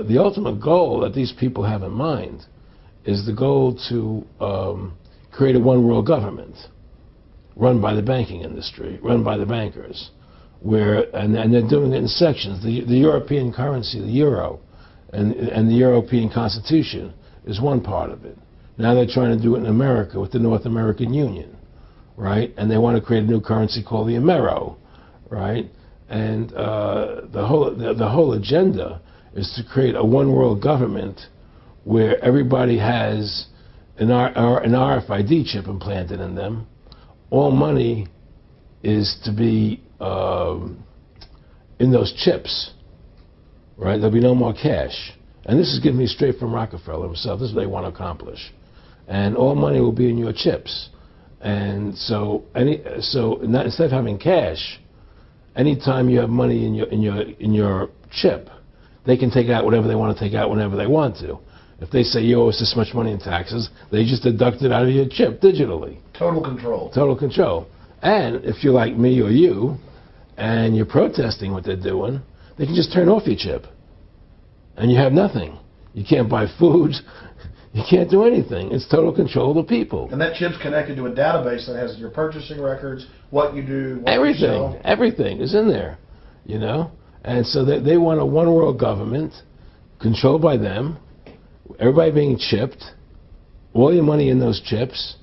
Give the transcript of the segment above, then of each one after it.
the ultimate goal that these people have in mind is the goal to create a one-world government run by the banking industry, run by the bankers, and they're doing it in sections. The European currency, the euro, and the European Constitution is one part of it. Now they're trying to do it in America with the North American Union, right? And they want to create a new currency called the Amero, right? And the whole agenda is to create a one-world government where everybody has an RFID chip implanted in them. All money is to be in those chips, right? There'll be no more cash. And this is given me straight from Rockefeller himself. This is what they want to accomplish. And all money will be in your chips. And so instead of having cash, anytime you have money in your chip, they can take out whatever they want to take out whenever they want to. If they say you owe us this much money in taxes, they just deduct it out of your chip digitally. Total control. Total control. And if you're like me or you, and you're protesting what they're doing, they can just turn off your chip. And you have nothing. You can't buy food. You can't do anything. It's total control of the people. And that chip's connected to a database that has your purchasing records, what you do, what everything, you sell. Everything is in there, you know? And so they want a one-world government controlled by them, everybody being chipped, all your money in those chips,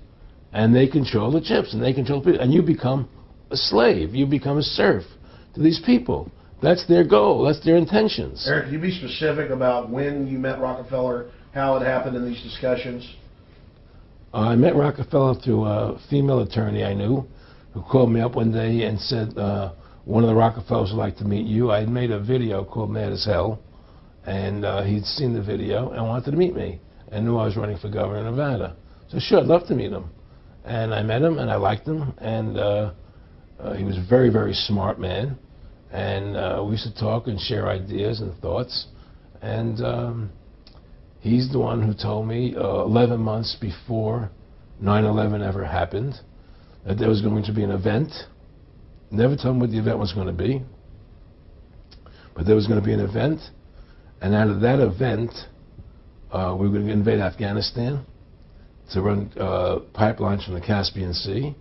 and they control the chips, and they control people. And you become a slave. You become a serf to these people. That's their goal. That's their intentions. Eric, can you be specific about when you met Rockefeller, how it happened in these discussions? I met Rockefeller through a female attorney I knew who called me up one day and said, one of the Rockefellers would like to meet you. I had made a video called Mad as Hell, and he'd seen the video and wanted to meet me and knew I was running for governor of Nevada. So sure, I'd love to meet him. And I met him, and I liked him, and he was a very, very smart man. And we used to talk and share ideas and thoughts. And he's the one who told me 11 months before 9/11 ever happened that there was going to be an event. Never told me what the event was going to be, but there was going to be an event. And out of that event, we were going to invade Afghanistan to run pipelines from the Caspian Sea.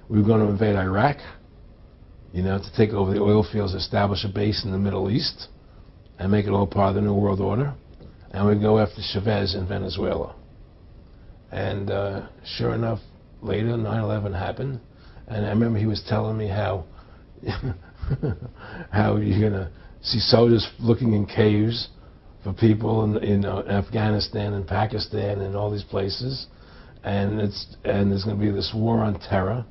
We were going to invade Iraq, you know, to take over the oil fields, establish a base in the Middle East, and make it all part of the New World Order. And we'd go after Chavez in Venezuela. And sure enough, later 9/11 happened. And I remember he was telling me how how you're going to see soldiers looking in caves for people in Afghanistan and Pakistan and all these places. And there's going to be this war on terror,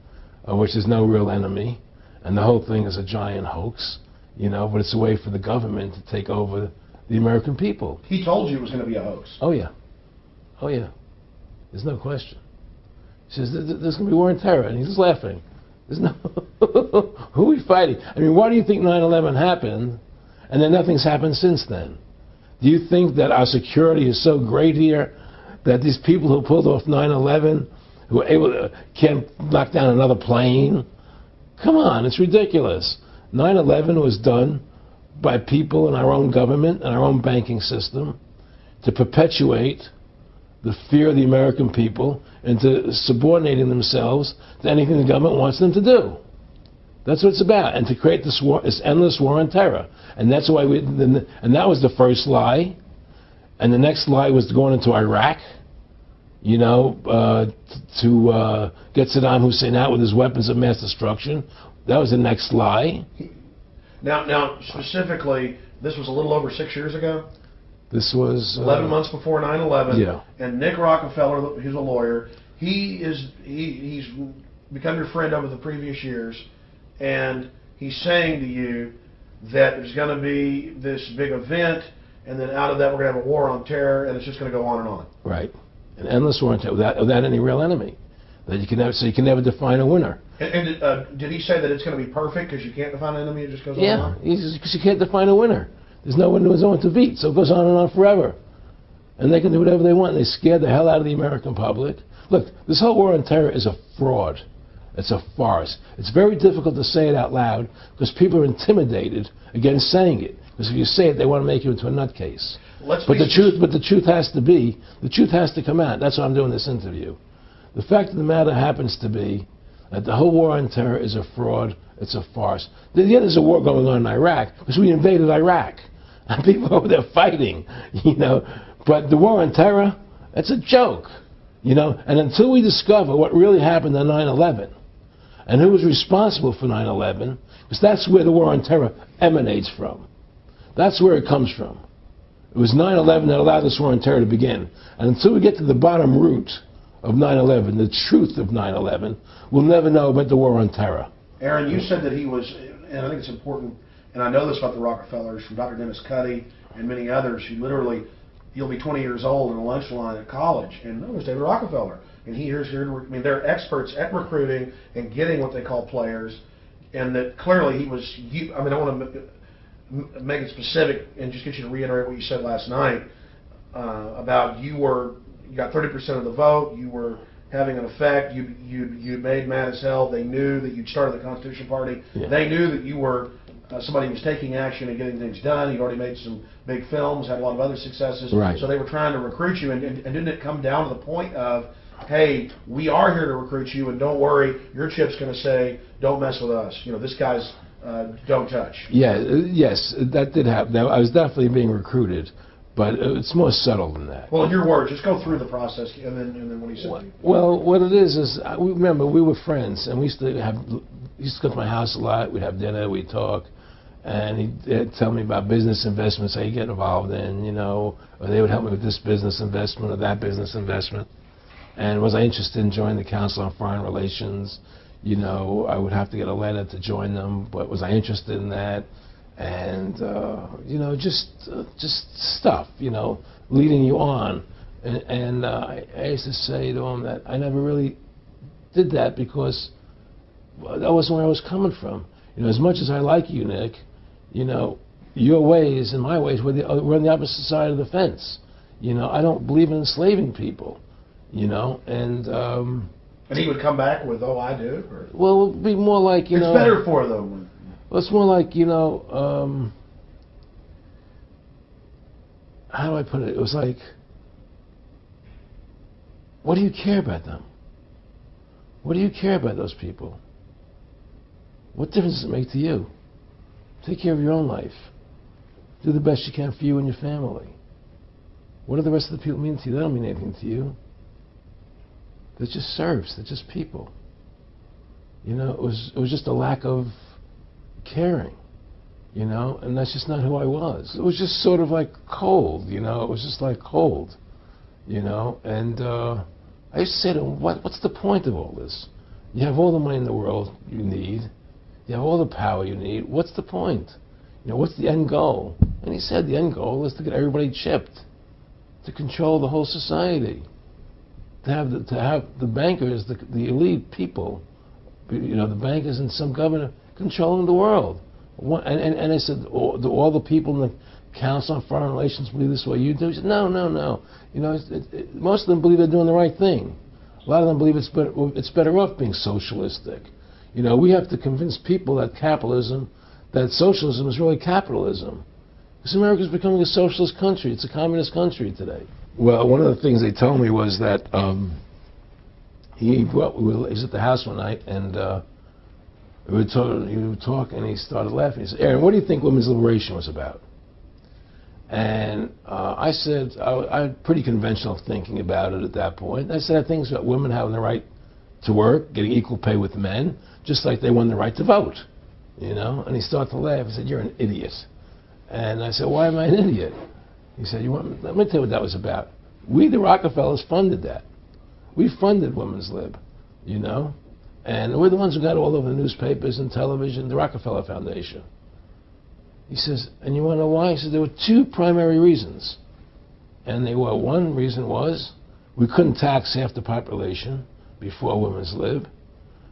which is no real enemy. And the whole thing is a giant hoax, you know, but it's a way for the government to take over the American people. He told you it was going to be a hoax. Oh, yeah. Oh, yeah. There's no question. He says, there's going to be war on terror. And he's just laughing. There's no... Who are we fighting? I mean, why do you think 9/11 happened and then nothing's happened since then? Do you think that our security is so great here that these people who pulled off 9/11, who were able to, can't knock down another plane? Come on, it's ridiculous. 9/11 was done by people in our own government and our own banking system to perpetuate the fear of the American people into subordinating themselves to anything the government wants them to do. That's what it's about, and to create this war, this endless war on terror. And that's why and that was the first lie. And the next lie was going into Iraq, you know, to get Saddam Hussein out with his weapons of mass destruction. That was the next lie. Now, specifically, this was a little over 6 years ago? This was... 11 months before 9/11. Yeah. And Nick Rockefeller, who's a lawyer, he's become your friend over the previous years, and he's saying to you that there's going to be this big event, and then out of that we're going to have a war on terror, and it's just going to go on and on. Right. An endless war on terror without any real enemy. That you can never, so you can never define a winner. And did he say that it's going to be perfect because you can't define an enemy, it just goes on and on? Yeah, because you can't define a winner. There's no one who's on to beat, so it goes on and on forever. And they can do whatever they want. They scare the hell out of the American public. Look, this whole war on terror is a fraud. It's a farce. It's very difficult to say it out loud because people are intimidated against saying it. Because if you say it, they want to make you into a nutcase. Let's But be the truth has to come out. That's why I'm doing this interview. The fact of the matter happens to be that the whole war on terror is a fraud. It's a farce. Yeah, there's a war going on in Iraq because we invaded Iraq. And people over there fighting, you know. But the war on terror, that's a joke, you know. And until we discover what really happened on 9/11 and who was responsible for 9/11, because that's where the war on terror emanates from. That's where it comes from. It was 9/11 that allowed this war on terror to begin. And until we get to the bottom root of 9/11, the truth of 9/11, we'll never know about the war on terror. Aaron, you said that he was, and I think it's important, and I know this about the Rockefellers from Dr. Dennis Cuddy and many others who literally, you'll be 20 years old in a lunch line at college, and there's David Rockefeller, and here's here. I mean, they're experts at recruiting and getting what they call players, and that clearly he was. I mean, I want to make it specific and just get you to reiterate what you said last night about you got 30% of the vote, you were having an effect, you made mad as hell. They knew that you'd started the Constitution Party. Yeah. They knew that you were somebody who was taking action and getting things done. You'd already made some big films, had a lot of other successes. Right. So they were trying to recruit you, and didn't it come down to the point of, hey, we are here to recruit you, and don't worry, your chip's going to say, don't mess with us. You know, this guy's don't touch. Yeah, yes, that did happen. I was definitely being recruited. But it's more subtle than that. Well, in your words, just go through the process, and then what he said. Well, what it is remember we were friends, and we used to go to my house a lot. We'd have dinner, we'd talk, and he'd tell me about business investments I get involved in, you know, or they would help me with this business investment or that business investment. And was I interested in joining the Council on Foreign Relations? You know, I would have to get a letter to join them, but was I interested in that? And you know, just stuff, you know, leading you on. And I used to say to him that I never really did that because that wasn't where I was coming from. You know, as much as I like you, Nick, you know, your ways and my ways we're on the opposite side of the fence. You know, I don't believe in enslaving people. You know, and he would come back with, "Oh, I do." Or? Well, it would be more like it's better for them. Well, it's more like, you know, how do I put it? It was like, what do you care about them? What do you care about those people? What difference does it make to you? Take care of your own life. Do the best you can for you and your family. What do the rest of the people mean to you? They don't mean anything to you. They're just serfs. They're just people. You know, it was just a lack of caring, you know, and that's just not who I was. It was just sort of like cold, you know. It was just like cold, you know. And I used to say to him, what's the point of all this? You have all the money in the world you need. You have all the power you need. What's the point? You know, what's the end goal? And he said the end goal is to get everybody chipped, to control the whole society, to have the bankers, the elite people, you know, the bankers and some governor controlling the world. And I said, do all the people in the Council on Foreign Relations believe this way you do? He said, no. You know, most of them believe they're doing the right thing. A lot of them believe it's better off being socialistic. You know, we have to convince people that socialism is really capitalism. Because America is becoming a socialist country. It's a communist country today. Well, one of the things they told me was that he was at the house one night, and he would talk, and he started laughing. He said, "Aaron, what do you think women's liberation was about?" And I said, I had pretty conventional thinking about it at that point. I said, I think it's about women having the right to work, getting equal pay with men, just like they won the right to vote. You know? And he started to laugh. He said, "You're an idiot." And I said, "Why am I an idiot?" He said, let me tell you what that was about. We, the Rockefellers, funded that. We funded Women's Lib, you know? And we're the ones who got all over the newspapers and television, the Rockefeller Foundation. He says, and you want to know why? He said, there were two primary reasons. And they were, one reason was we couldn't tax half the population before Women's Lib.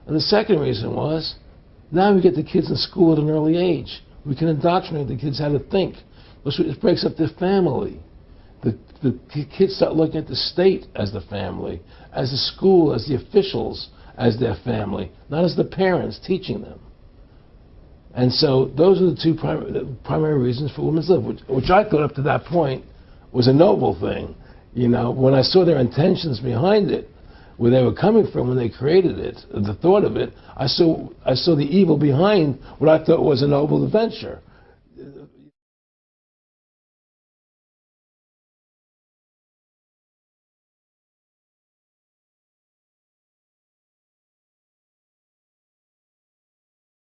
And the second reason was, now we get the kids in school at an early age. We can indoctrinate the kids how to think. It breaks up their family. The kids start looking at the state as the family, as the school, as the officials, as their family, not as the parents teaching them. And so those are the two primary reasons for women's lib, which I thought up to that point was a noble thing. You know, when I saw their intentions behind it, where they were coming from when they created it, the thought of it, I saw the evil behind what I thought was a noble adventure.